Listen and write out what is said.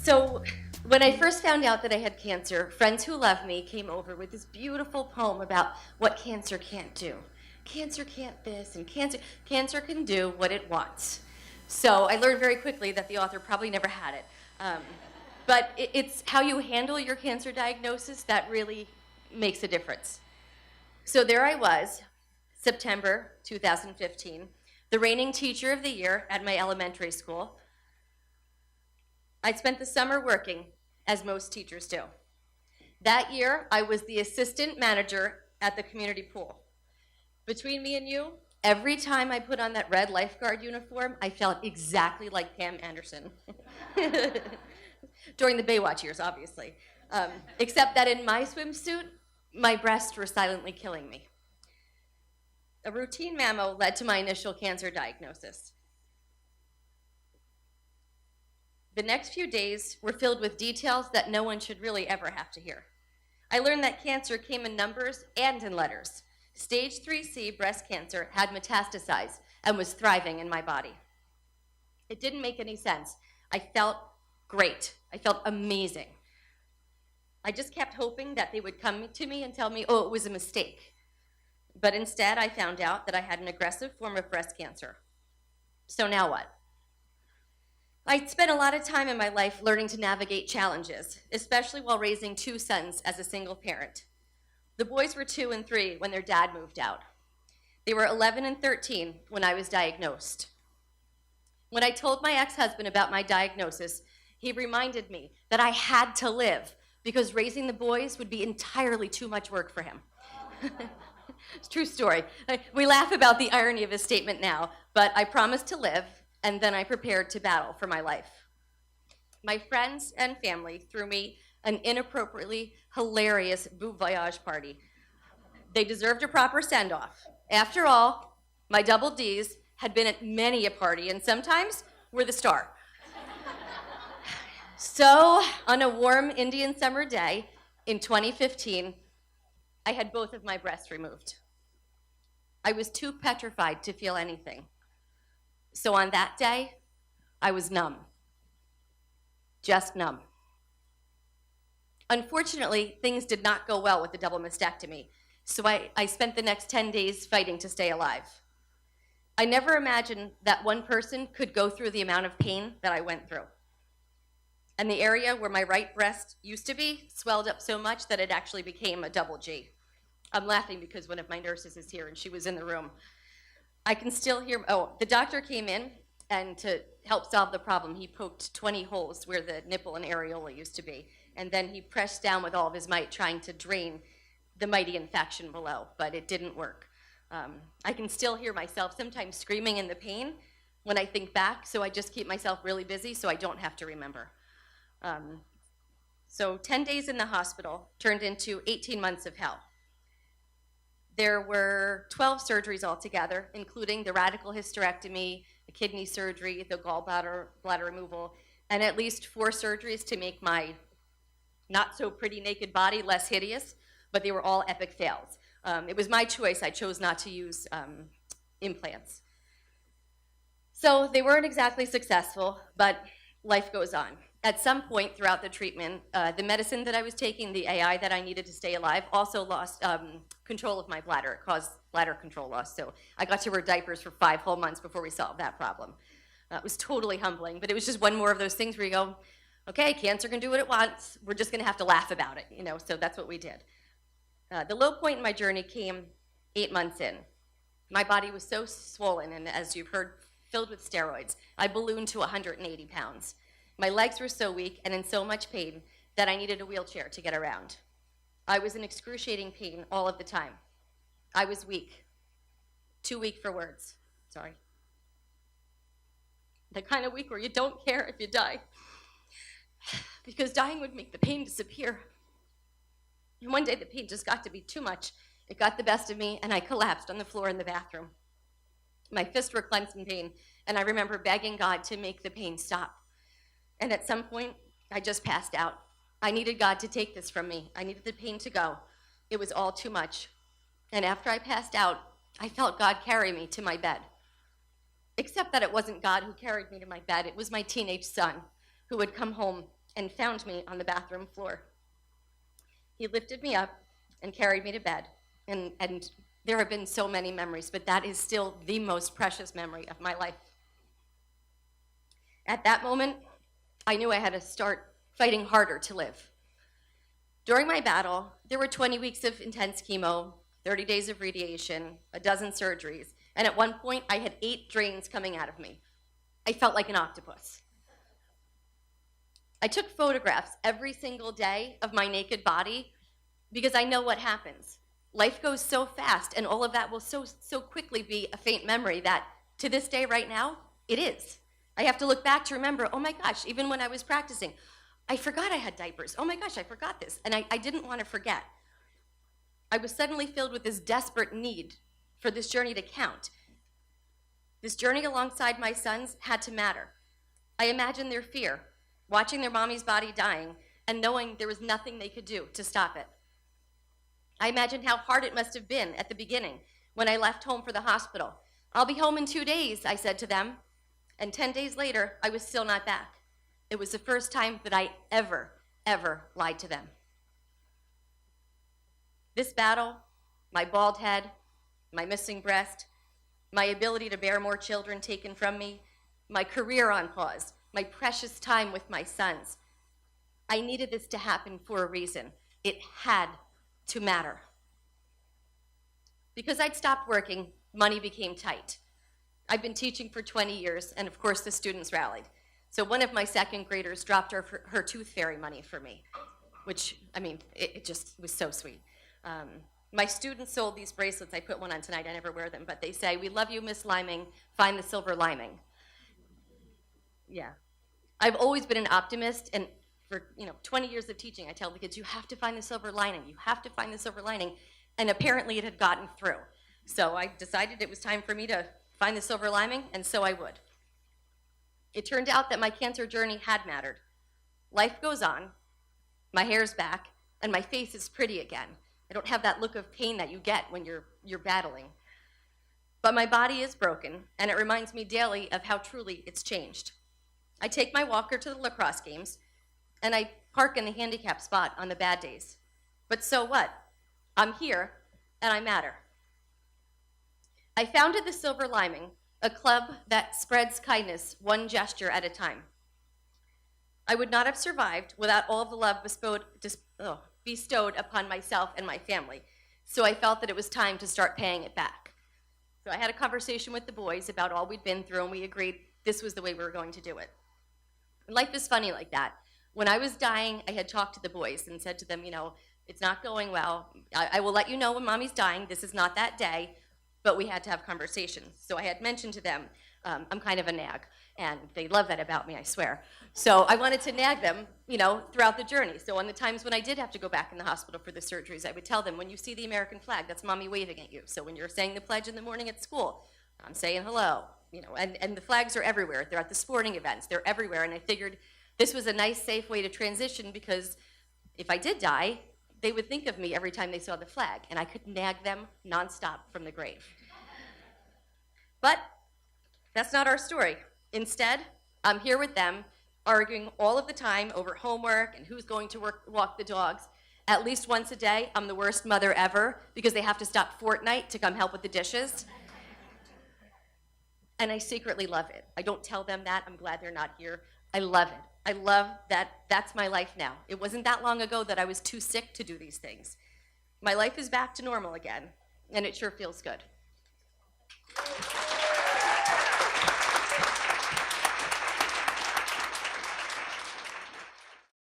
So when I first found out that I had cancer, friends who love me came over with this beautiful poem about what cancer can't do. Cancer can't this, and cancer can do what it wants. So I learned very quickly that the author probably never had it. But it's how you handle your cancer diagnosis that really makes a difference. So there I was, September 2015, the reigning teacher of the year at my elementary school. I'd spent the summer working, as most teachers do. That year, I was the assistant manager at the community pool. Between me and you, every time I put on that red lifeguard uniform, I felt exactly like Pam Anderson. During the Baywatch years, obviously. Except that in my swimsuit, my breasts were silently killing me. A routine mammo led to my initial cancer diagnosis. The next few days were filled with details that no one should really ever have to hear. I learned that cancer came in numbers and in letters. Stage 3C breast cancer had metastasized and was thriving in my body. It didn't make any sense. I felt great. I felt amazing. I just kept hoping that they would come to me and tell me, oh, it was a mistake. But instead, I found out that I had an aggressive form of breast cancer. So now what? I spent a lot of time in my life learning to navigate challenges, especially while raising two sons as a single parent. The boys were 2 and 3 when their dad moved out. They were 11 and 13 when I was diagnosed. When I told my ex-husband about my diagnosis, he reminded me that I had to live because raising the boys would be entirely too much work for him. It's a true story. We laugh about the irony of his statement now, but I promised to live, and then I prepared to battle for my life. My friends and family threw me an inappropriately hilarious boot voyage party. They deserved a proper send-off. After all, my double Ds had been at many a party, and sometimes were the star. So, on a warm Indian summer day in 2015, I had both of my breasts removed. I was too petrified to feel anything. So on that day, I was numb. Just numb. Unfortunately, things did not go well with the double mastectomy, so I spent the next 10 days fighting to stay alive. I never imagined that one person could go through the amount of pain that I went through. And the area where my right breast used to be swelled up so much that it actually became a double G. I'm laughing because one of my nurses is here and she was in the room. I can still hear, the doctor came in, and to help solve the problem, he poked 20 holes where the nipple and areola used to be. And then he pressed down with all of his might, trying to drain the mighty infection below, but it didn't work. I can still hear myself sometimes screaming in the pain when I think back, so I just keep myself really busy so I don't have to remember. So 10 days in the hospital turned into 18 months of hell. There were 12 surgeries altogether, including the radical hysterectomy, the kidney surgery, the gallbladder removal, and at least 4 surgeries to make my not so pretty naked body less hideous, but they were all epic fails. It was my choice. I chose not to use implants. So they weren't exactly successful, but life goes on. At some point throughout the treatment, the medicine that I was taking, the AI that I needed to stay alive, also lost control of my bladder. It caused bladder control loss. So I got to wear diapers for 5 whole months before we solved that problem. It was totally humbling, but it was just one more of those things where you go, okay, cancer can do what it wants. We're just gonna have to laugh about it, so that's what we did. The low point in my journey came 8 months in. My body was so swollen and, as you've heard, filled with steroids. I ballooned to 180 pounds. My legs were so weak and in so much pain that I needed a wheelchair to get around. I was in excruciating pain all of the time. I was weak. Too weak for words. Sorry. The kind of weak where you don't care if you die. Because dying would make the pain disappear. And one day the pain just got to be too much. It got the best of me and I collapsed on the floor in the bathroom. My fists were clenched in pain, and I remember begging God to make the pain stop. And at some point, I just passed out. I needed God to take this from me. I needed the pain to go. It was all too much. And after I passed out, I felt God carry me to my bed. Except that it wasn't God who carried me to my bed. It was my teenage son who would come home and found me on the bathroom floor. He lifted me up and carried me to bed. And there have been so many memories, but that is still the most precious memory of my life. At that moment, I knew I had to start fighting harder to live. During my battle, there were 20 weeks of intense chemo, 30 days of radiation, a dozen surgeries, and at one point, I had 8 drains coming out of me. I felt like an octopus. I took photographs every single day of my naked body because I know what happens. Life goes so fast, and all of that will so quickly be a faint memory that to this day right now, it is. I have to look back to remember, oh my gosh, even when I was practicing, I forgot I had diapers. Oh my gosh, I forgot this. And I didn't want to forget. I was suddenly filled with this desperate need for this journey to count. This journey alongside my sons had to matter. I imagined their fear, watching their mommy's body dying, and knowing there was nothing they could do to stop it. I imagined how hard it must have been at the beginning when I left home for the hospital. I'll be home in 2 days, I said to them. And 10 days later, I was still not back. It was the first time that I ever lied to them. This battle, my bald head, my missing breast, my ability to bear more children taken from me, my career on pause, my precious time with my sons. I needed this to happen for a reason. It had to matter. Because I'd stopped working, money became tight. I've been teaching for 20 years, and of course the students rallied. So one of my second graders dropped her tooth fairy money for me, which, I mean, it just was so sweet. My students sold these bracelets. I put one on tonight. I never wear them, but they say, "We love you, Miss Liming. Find the silver lining." Yeah. I've always been an optimist, and for 20 years of teaching, I tell the kids, you have to find the silver lining. You have to find the silver lining. And apparently it had gotten through. So I decided it was time for me to find the silver lining, and so I would. It turned out that my cancer journey had mattered. Life goes on, my hair's back, and my face is pretty again. I don't have that look of pain that you get when you're battling. But my body is broken, and it reminds me daily of how truly it's changed. I take my walker to the lacrosse games, and I park in the handicap spot on the bad days. But so what? I'm here, and I matter. I founded the Silver Liming, a club that spreads kindness one gesture at a time. I would not have survived without all of the love bestowed upon myself and my family, so I felt that it was time to start paying it back. So I had a conversation with the boys about all we'd been through, and we agreed this was the way we were going to do it. And life is funny like that. When I was dying, I had talked to the boys and said to them, it's not going well. I will let you know when mommy's dying. This is not that day. But we had to have conversations. So I had mentioned to them, I'm kind of a nag, and they love that about me, I swear. So I wanted to nag them, throughout the journey. So on the times when I did have to go back in the hospital for the surgeries, I would tell them, when you see the American flag, that's mommy waving at you. So when you're saying the pledge in the morning at school, I'm saying hello, and the flags are everywhere. They're at the sporting events, they're everywhere, and I figured this was a nice, safe way to transition, because if I did die, they would think of me every time they saw the flag, and I could nag them nonstop from the grave. But that's not our story. Instead, I'm here with them, arguing all of the time over homework and who's going to walk the dogs. At least once a day, I'm the worst mother ever, because they have to stop Fortnite to come help with the dishes. And I secretly love it. I don't tell them that. I'm glad they're not here. I love it. I love that that's my life now. It wasn't that long ago that I was too sick to do these things. My life is back to normal again, and it sure feels good.